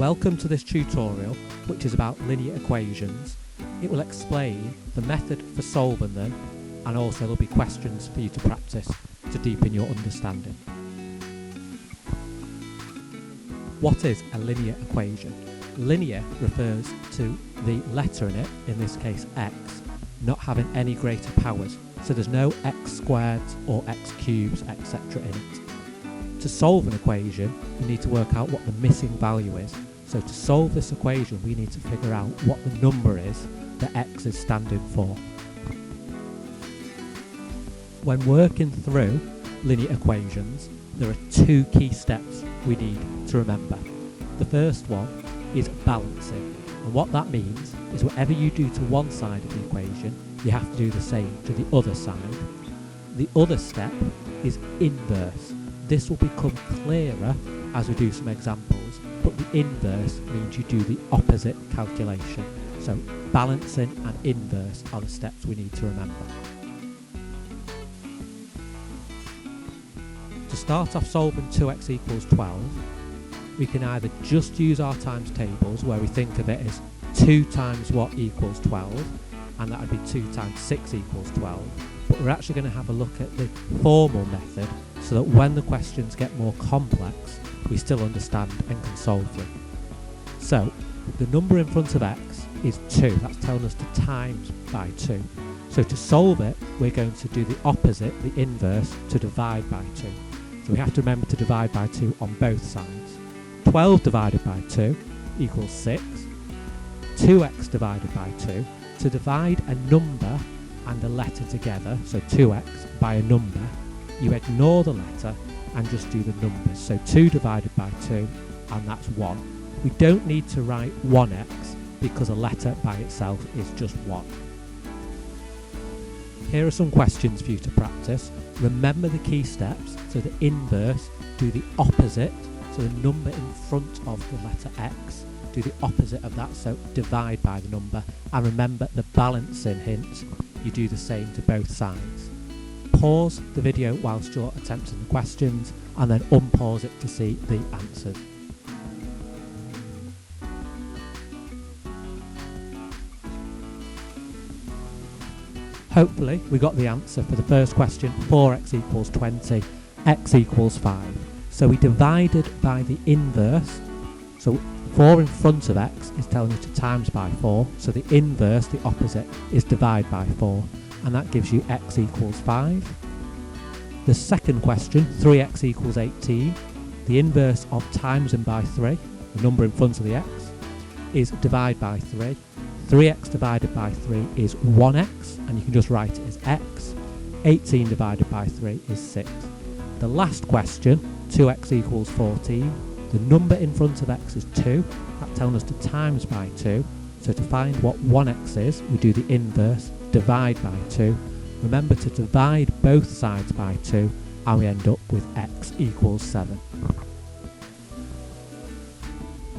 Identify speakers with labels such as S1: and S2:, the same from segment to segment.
S1: Welcome to this tutorial, which is about linear equations. It will explain the method for solving them, and also there'll be questions for you to practice to deepen your understanding. What is a linear equation? Linear refers to the letter in it, in this case x, not having any greater powers. So there's no x squared or x cubes, etc. in it. To solve an equation, we need to work out what the missing value is. So to solve this equation, we need to figure out what the number is that x is standing for. When working through linear equations, there are two key steps we need to remember. The first one is balancing, and what that means is whatever you do to one side of the equation, you have to do the same to the other side. The other step is inverse. This will become clearer as we do some examples, but the inverse means you do the opposite calculation. So balancing and inverse are the steps we need to remember. To start off solving 2x equals 12, we can either just use our times tables, where we think of it as 2 times what equals 12, and that would be 2 times 6 equals 12. But we're actually going to have a look at the formal method, so that when the questions get more complex, we still understand and can solve them. So, the number in front of x is 2. That's telling us to times by 2. So to solve it, we're going to do the opposite, the inverse, to divide by 2. So we have to remember to divide by 2 on both sides. 12 divided by 2 equals 6. 2x divided by 2. To divide a number and a letter together, so 2x by a number, you ignore the letter and just do the numbers. So 2 divided by 2, and that's 1. We don't need to write 1x because a letter by itself is just 1. Here are some questions for you to practice. Remember the key steps. So the inverse, do the opposite. So the number in front of the letter x, do the opposite of that, so divide by the number. And remember the balancing hints, you do the same to both sides. Pause the video whilst you're attempting the questions, and then unpause it to see the answers. Hopefully we got the answer for the first question. 4x equals 20, x equals 5. So we divided by the inverse, so 4 in front of x is telling you to times by 4, so the inverse, the opposite, is divide by 4, and that gives you x equals 5. The second question, 3x equals 18, the inverse of timesing by 3, the number in front of the x, is divide by 3. 3x divided by 3 is 1x, and you can just write it as x. 18 divided by 3 is 6. The last question, 2x equals 14, the number in front of x is 2, that's telling us to times by 2, so to find what 1x is, we do the inverse, divide by 2. Remember to divide both sides by 2, and we end up with x equals 7.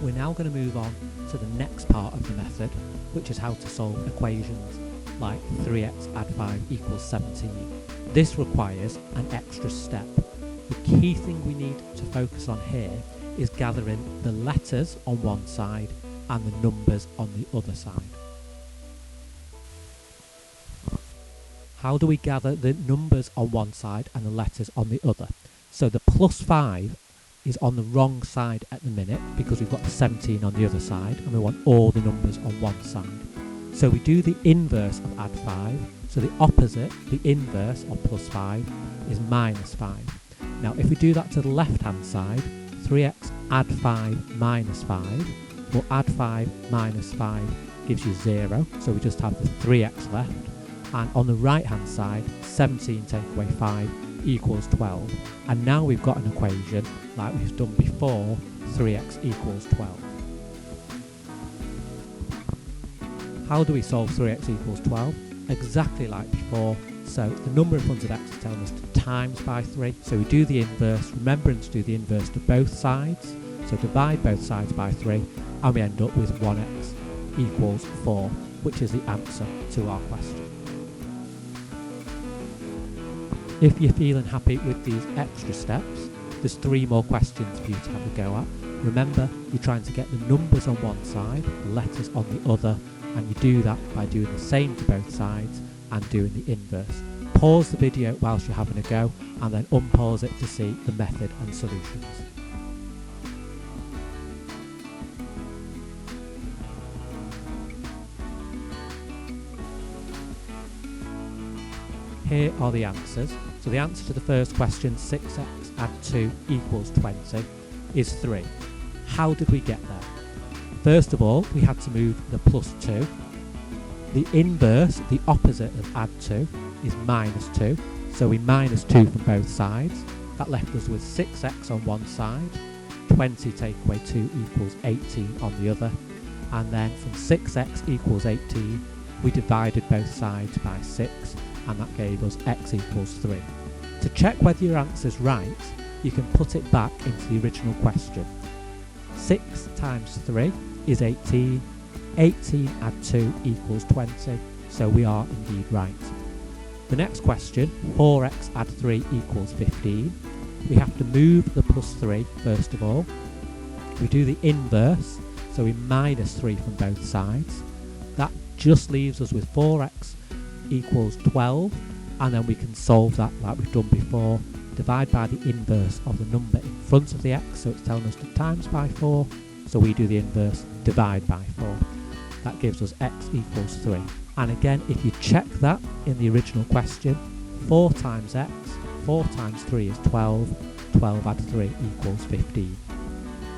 S1: We're now going to move on to the next part of the method, which is how to solve equations like 3x add 5 equals 17. This requires an extra step. The key thing we need to focus on here is gathering the letters on one side and the numbers on the other side. How do we gather the numbers on one side and the letters on the other? So the plus 5 is on the wrong side at the minute because we've got the 17 on the other side and we want all the numbers on one side. So we do the inverse of add 5. So the opposite, the inverse of plus 5, is minus 5. Now if we do that to the left hand side, 3x add 5 minus 5, well add 5 minus 5 gives you 0, so we just have the 3x left. And on the right hand side, 17 take away 5 equals 12. And now we've got an equation like we've done before, 3x equals 12. How do we solve 3x equals 12? Exactly like before. So the number in front of x is telling us to times by 3. So we do the inverse, remembering to do the inverse to both sides. So divide both sides by 3, and we end up with 1x equals 4, which is the answer to our question. If you're feeling happy with these extra steps, there's 3 more questions for you to have a go at. Remember, you're trying to get the numbers on one side, the letters on the other, and you do that by doing the same to both sides and doing the inverse. Pause the video whilst you're having a go and then unpause it to see the method and solutions. Here are the answers. So the answer to the first question, 6x add 2 equals 20, is 3. How did we get there? First of all, we had to move the plus 2. The inverse, the opposite of add 2, is minus 2. So we minus 2 from both sides. That left us with 6x on one side, 20 take away 2 equals 18 on the other. And then from 6x equals 18, we divided both sides by 6, and that gave us x equals 3. To check whether your answer's right, you can put it back into the original question. 6 times 3 is 18, 18 add 2 equals 20, so we are indeed right. The next question, 4x add 3 equals 15. We have to move the plus 3 first of all. We do the inverse, so we minus 3 from both sides. That just leaves us with 4x equals 12, and then we can solve that like we've done before. Divide by the inverse of the number in front of the x, so it's telling us to times by 4, so we do the inverse, divide by 4. That gives us x equals 3. And again, if you check that in the original question, 4 times x, 4 times 3 is 12, 12 add 3 equals 15.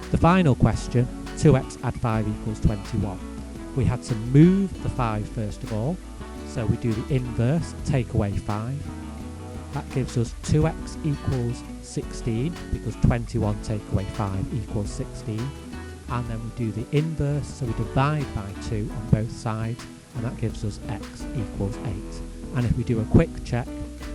S1: The final question, 2x add 5 equals 21. We had to move the 5 first of all, so we do the inverse, take away 5. That gives us 2x equals 16, because 21 take away 5 equals 16. And then we do the inverse, so we divide by 2 on both sides, and that gives us x equals 8. And if we do a quick check,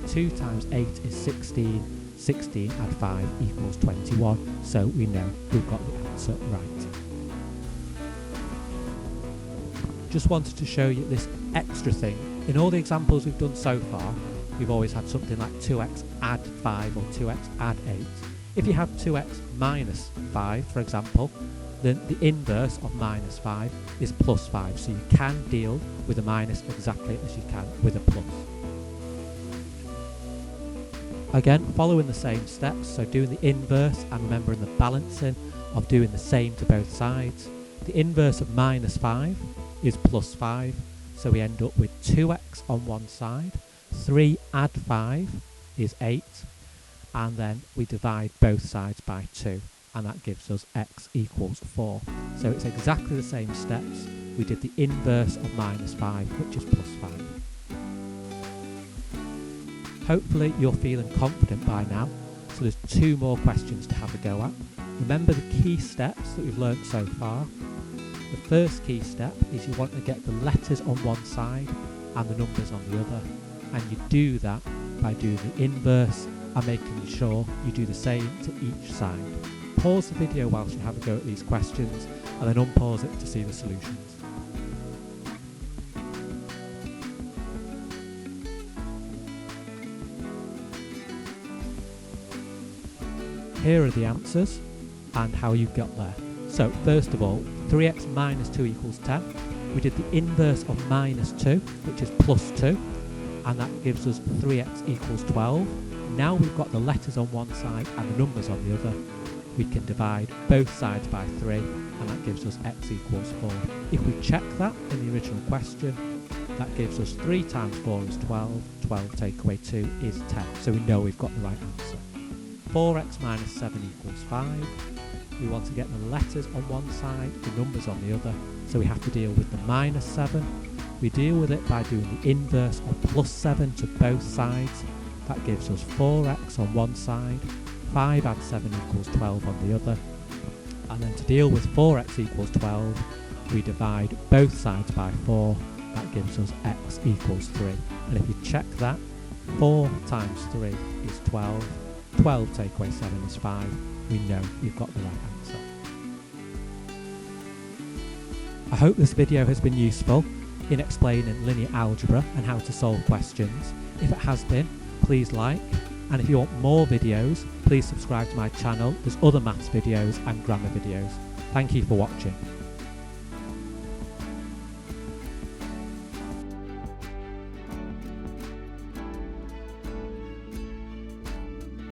S1: 2 times 8 is 16, 16 add 5 equals 21, so we know we've got the answer right. Just wanted to show you this extra thing. In all the examples we've done so far, we've always had something like 2x add 5 or 2x add 8. If you have 2x minus 5, for example, then the inverse of minus 5 is plus 5. So you can deal with a minus exactly as you can with a plus. Again, following the same steps, so doing the inverse and remembering the balancing of doing the same to both sides. The inverse of minus 5 is plus 5, so we end up with 2x on one side. 3 add 5 is 8, and then we divide both sides by 2, and that gives us x equals 4. So it's exactly the same steps. We did the inverse of minus 5, which is plus 5. Hopefully you're feeling confident by now, so there's 2 more questions to have a go at. Remember the key steps that we've learnt so far. The first key step is you want to get the letters on one side and the numbers on the other, and you do that by doing the inverse and making sure you do the same to each side. Pause the video whilst you have a go at these questions and then unpause it to see the solutions. Here are the answers and how you got there. So first of all, 3x minus 2 equals 10. We did the inverse of minus 2, which is plus 2, and that gives us 3x equals 12. Now we've got the letters on one side and the numbers on the other. We can divide both sides by 3, and that gives us x equals 4. If we check that in the original question, that gives us 3 times 4 is 12, 12 take away 2 is 10, so we know we've got the right answer. 4x minus 7 equals 5. We want to get the letters on one side, the numbers on the other, so we have to deal with the minus 7. We deal with it by doing the inverse of plus 7 to both sides. That gives us 4x on one side, 5 add 7 equals 12 on the other. And then to deal with 4x equals 12, we divide both sides by 4. That gives us x equals 3. And if you check that, 4 times 3 is 12. 12 take away 7 is 5. We know you've got the right answer. I hope this video has been useful in explaining linear algebra and how to solve questions. If it has been, please like, and if you want more videos, please subscribe to my channel. There's other maths videos and grammar videos. Thank you for watching.